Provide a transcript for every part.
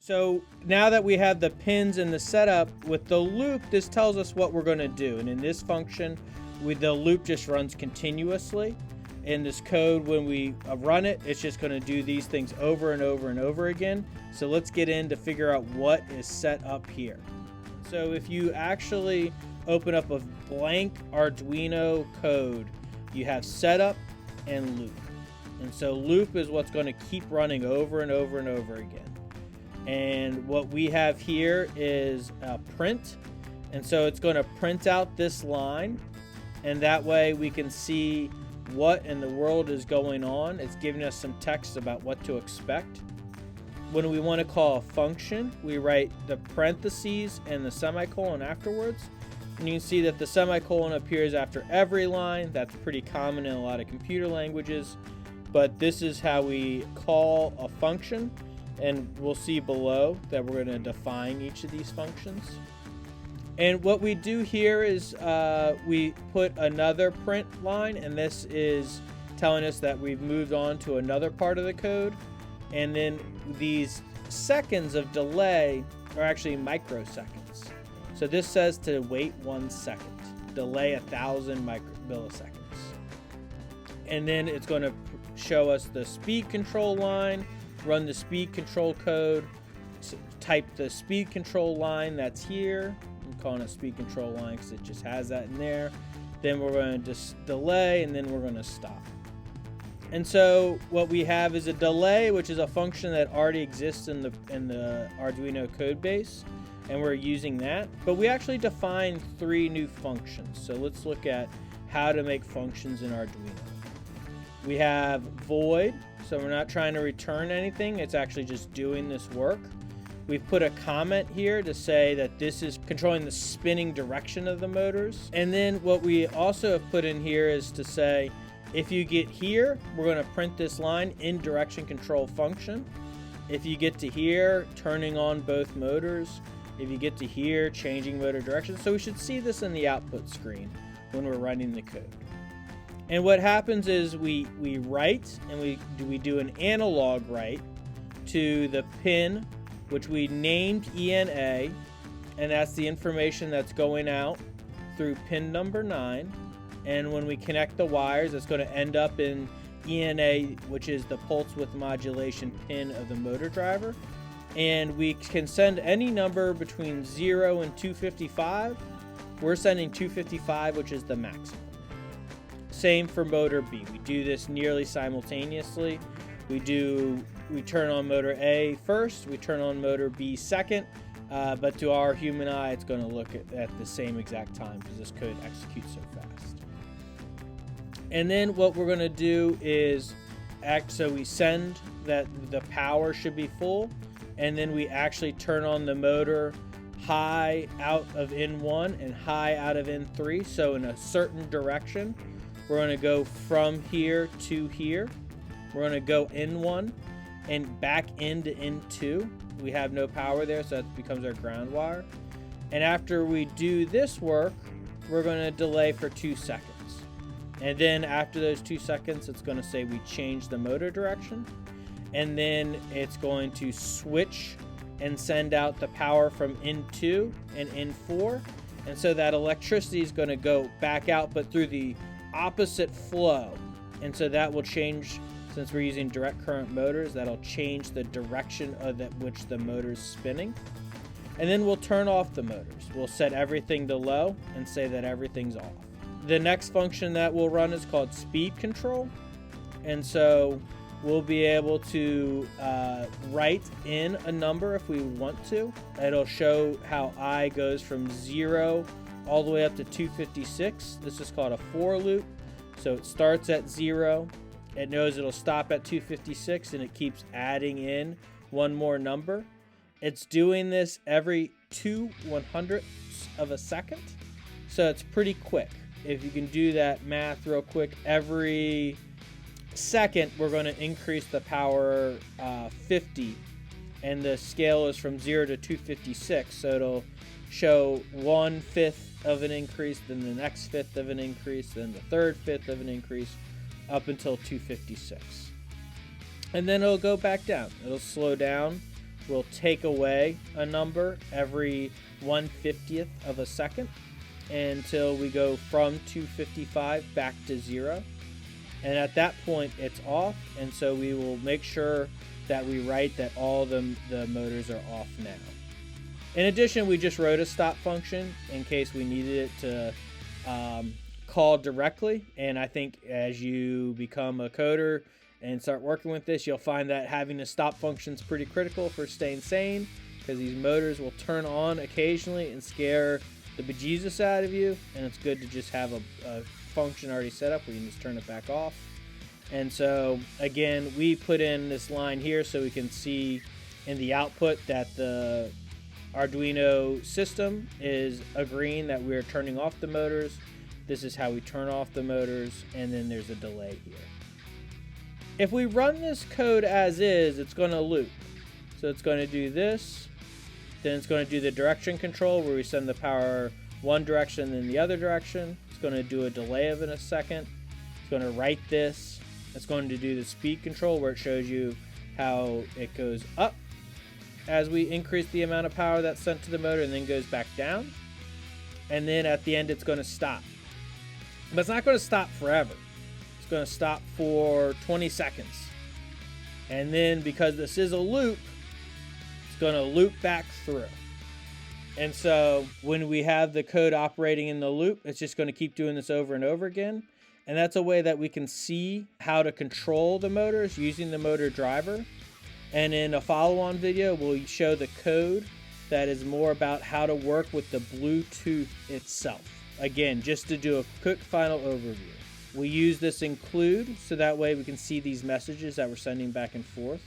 So now that we have the pins and the setup with the loop, this tells us what we're going to do. And in this function, the loop just runs continuously. In this code, when we run it, it's just going to do these things over and over and over again. So let's get in to figure out what is set up here. So if you actually open up a blank Arduino code, you have setup and loop. And so loop is what's going to keep running over and over and over again. And what we have here is a print. And so it's going to print out this line. And that way we can see what in the world is going on. It's giving us some text about what to expect. When we want to call a function, we write the parentheses and the semicolon afterwards. And you can see that the semicolon appears after every line. That's pretty common in a lot of computer languages. But this is how we call a function. And we'll see below that we're going to define each of these functions. And what we do here is we put another print line, and this is telling us that we've moved on to another part of the code. And then these seconds of delay are actually microseconds. So this says to wait 1 second, delay 1,000 milliseconds. And then it's going to show us the speed control line, run the speed control code, type the speed control line that's here. I'm calling it speed control line because it just has that in there. Then we're going to just delay, and then we're going to stop. And so what we have is a delay, which is a function that already exists in the Arduino code base, and we're using that. But we actually define 3 new functions. So let's look at how to make functions in Arduino. We have void, so we're not trying to return anything. It's actually just doing this work. We've put a comment here to say that this is controlling the spinning direction of the motors. And then what we also have put in here is to say, if you get here, we're going to print this line in direction control function. If you get to here, turning on both motors. If you get to here, changing motor direction. So we should see this in the output screen when we're running the code. And what happens is we write, and we do an analog write to the pin, which we named ENA, and that's the information that's going out through pin number 9. And when we connect the wires, it's going to end up in ENA, which is the pulse width modulation pin of the motor driver. And we can send any number between 0 and 255. We're sending 255, which is the maximum. Same for motor B. We do this nearly simultaneously. We turn on motor A first, we turn on motor B second, but to our human eye, it's going to look at the same exact time because this code executes so fast. And then what we're going to do is so we send that the power should be full, and then we actually turn on the motor high out of N1 and high out of N3. So in a certain direction, we're going to go from here to here. We're going to go N1 and back into N2. We have no power there, so that becomes our ground wire. And after we do this work, we're going to delay for 2 seconds. And then after those 2 seconds, it's going to say we change the motor direction. And then it's going to switch and send out the power from N2 and N4. And so that electricity is going to go back out, but through the opposite flow. And so that will change, since we're using direct current motors, that'll change the direction of which the motor's spinning. And then we'll turn off the motors. We'll set everything to low and say that everything's off. The next function that we'll run is called speed control. And so we'll be able to write in a number if we want to. It'll show how I goes from 0 all the way up to 256. This is called a for loop. So it starts at 0. It knows it'll stop at 256, and it keeps adding in one more number. It's doing this every 2/100ths of a second. So it's pretty quick. If you can do that math real quick, every second we're going to increase the power 50, and the scale is from 0 to 256. So it'll show 1/5 of an increase, then the next 1/5 of an increase, then the third 1/5 of an increase, up until 256. And then it'll go back down. It'll slow down will take away a number every 1/50th of a second until we go from 255 back to 0. And at that point, it's off, and so we will make sure that we write that all the motors are off now. In addition, we just wrote a stop function in case we needed it to call directly. And I think as you become a coder and start working with this, you'll find that having a stop function is pretty critical for staying sane, because these motors will turn on occasionally and scare the bejesus out of you, and it's good to just have a function already set up where you can just turn it back off. And so again, we put in this line here so we can see in the output that the Arduino system is agreeing that we're turning off the motors. This is how we turn off the motors, and then there's a delay here. If we run this code as is, it's going to loop. So it's going to do this, then it's going to do the direction control where we send the power one direction then the other direction. It's going to do a delay of a second. It's going to write this. It's going to do the speed control where it shows you how it goes up as we increase the amount of power that's sent to the motor, and then goes back down. And then at the end, it's going to stop. But it's not going to stop forever. It's going to stop for 20 seconds. And then because this is a loop, it's going to loop back through. And so when we have the code operating in the loop, it's just going to keep doing this over and over again. And that's a way that we can see how to control the motors using the motor driver. And in a follow-on video, we'll show the code that is more about how to work with the Bluetooth itself. Again, just to do a quick final overview. We use this include so that way we can see these messages that we're sending back and forth.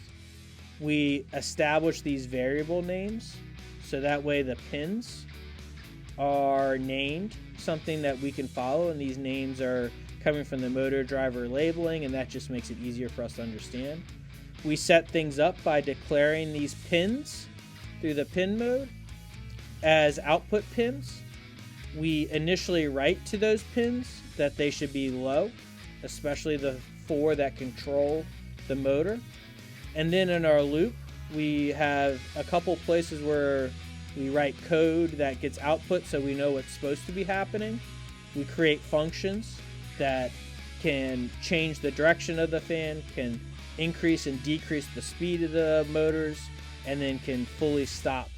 We establish these variable names so that way the pins are named something that we can follow, and these names are coming from the motor driver labeling, and that just makes it easier for us to understand. We set things up by declaring these pins through the pin mode as output pins. We initially write to those pins that they should be low, especially the 4 that control the motor. And then in our loop, we have a couple places where we write code that gets output so we know what's supposed to be happening. We create functions that can change the direction of the fan, can increase and decrease the speed of the motors, and then can fully stop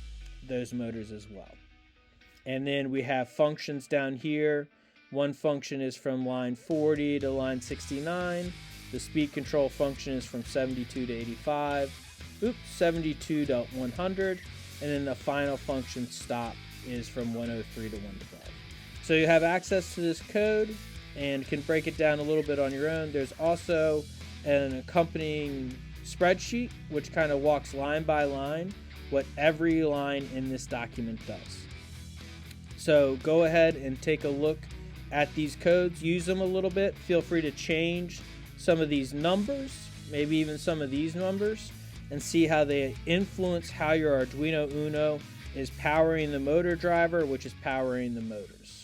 those motors as well. And then we have functions down here. One function is from line 40 to line 69. The speed control function is from 72 to 85. 72 to 100. And then the final function stop is from 103 to 112. So you have access to this code and can break it down a little bit on your own. There's also an accompanying spreadsheet which kind of walks line by line what every line in this document does. So go ahead and take a look at these codes, use them a little bit. Feel free to change some of these numbers, maybe even some of these numbers, and see how they influence how your Arduino Uno is powering the motor driver, which is powering the motors.